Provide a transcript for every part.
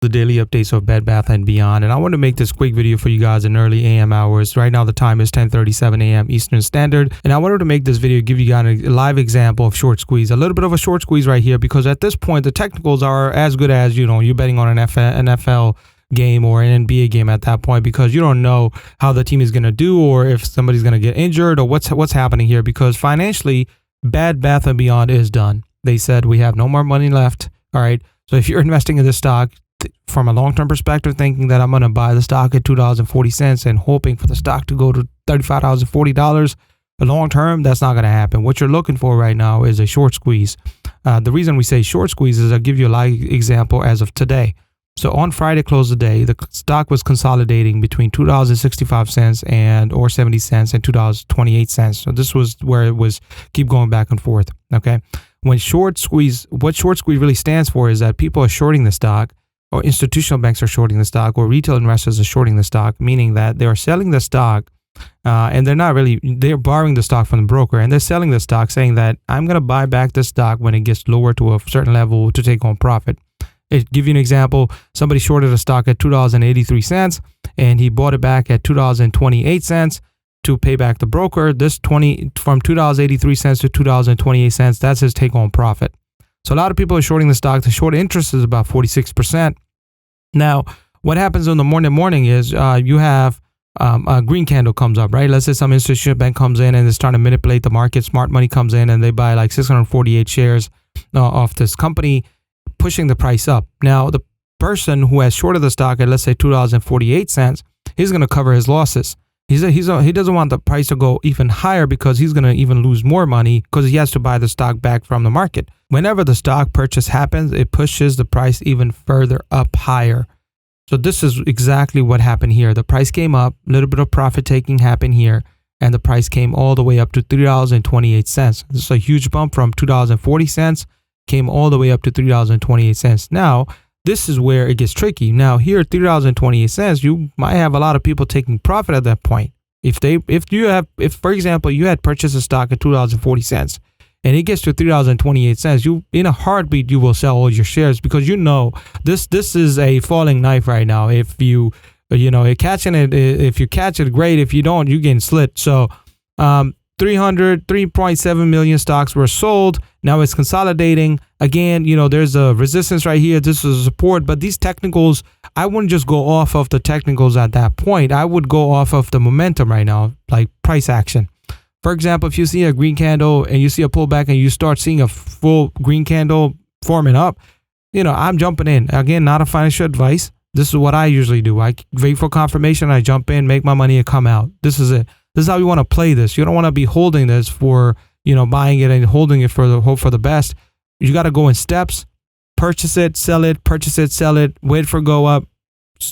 the daily updates of Bed Bath & Beyond, and I want to make this quick video for you guys in early AM hours. Right now the time is 10:37 a.m. Eastern Standard, and I wanted to make this video give you guys a live example of short squeeze, a little bit of a short squeeze right here, because at this point the technicals are as good as, you know, you're betting on an NFL game or an NBA game at that point, because you don't know how the team is going to do or if somebody's going to get injured or what's happening here, because financially Bed Bath & Beyond is done. They said we have no more money left. All right, so if you're investing in this stock from a long-term perspective, thinking that I'm going to buy the stock at $2.40 and hoping for the stock to go to $35.40, but long-term, that's not going to happen. What you're looking for right now is a short squeeze. The reason we say short squeeze is I'll give you a live example as of today. So on Friday close of the day, the stock was consolidating between $2.65 and or 70 cents and $2.28. So this was where it was keep going back and forth. Okay. When short squeeze, what short squeeze really stands for is that people are shorting the stock, or institutional banks are shorting the stock, or retail investors are shorting the stock, meaning that they are selling the stock and they're borrowing the stock from the broker, and they're selling the stock saying that I'm going to buy back the stock when it gets lower to a certain level to take on profit. To give you an example, somebody shorted a stock at $2.83 and he bought it back at $2.28 to pay back the broker. This from $2.83 to $2.28, that's his take on profit. So a lot of people are shorting the stock. The short interest is about 46%. Now, what happens in the morning is you have a green candle comes up, right? Let's say some institutional bank comes in and is trying to manipulate the market. Smart money comes in and they buy like 648 shares of this company, pushing the price up. Now, the person who has shorted the stock at, let's say, $2.48, he's going to cover his losses. He doesn't want the price to go even higher because he's going to even lose more money because he has to buy the stock back from the market. Whenever the stock purchase happens, it pushes the price even further up higher. So this is exactly what happened here. The price came up, a little bit of profit taking happened here, and the price came all the way up to $3.28. This is a huge bump from $2.40, came all the way up to $3.28. Now, this is where it gets tricky. Now, here at $3.28, you might have a lot of people taking profit at that point. If for example, you had purchased a stock at $2.40 and it gets to $3.28, you in a heartbeat you will sell all your shares, because you know this is a falling knife right now. If you catch it, great. If you don't, you're getting slit. So 3.7 million stocks were sold. Now it's consolidating. Again, there's a resistance right here. This is a support, but these technicals, I wouldn't just go off of the technicals at that point. I would go off of the momentum right now, like price action. For example, if you see a green candle and you see a pullback and you start seeing a full green candle forming up, I'm jumping in. Again, not a financial advice. This is what I usually do. I wait for confirmation. I jump in, make my money, and come out. This is it. This is how you want to play this. You don't want to be holding this for, buying it and holding it for the hope for the best. You got to go in steps, purchase it, sell it, purchase it, sell it, wait for a go up,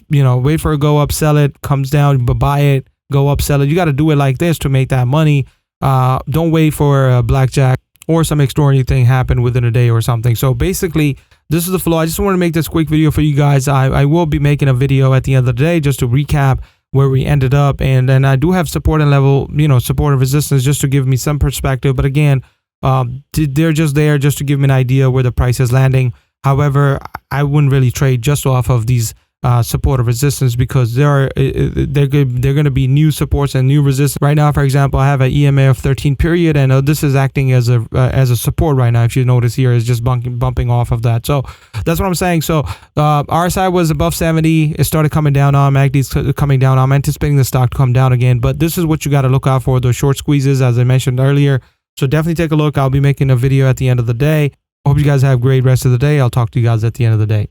wait for a go up, sell it, comes down, buy it, go up, sell it. You got to do it like this to make that money. Don't wait for a blackjack or some extraordinary thing happen within a day or something. So basically, this is the flow. I just want to make this quick video for you guys. I will be making a video at the end of the day just to recap where we ended up, and then I do have support and level, support and resistance just to give me some perspective. But again, they're just there just to give me an idea where the price is landing. However, I wouldn't really trade just off of these support or resistance, because they're going to be new supports and new resistance. Right now, for example, I have an EMA of 13 period, and this is acting as a support right now. If you notice here, is just bumping off of that. So that's what I'm saying. So RSI was above 70. It started coming down on MACD's coming down. I'm anticipating the stock to come down again, but this is what you got to look out for, those short squeezes, as I mentioned earlier. So definitely take a look. I'll be making a video at the end of the day. Hope you guys have a great rest of the day. I'll talk to you guys at the end of the day.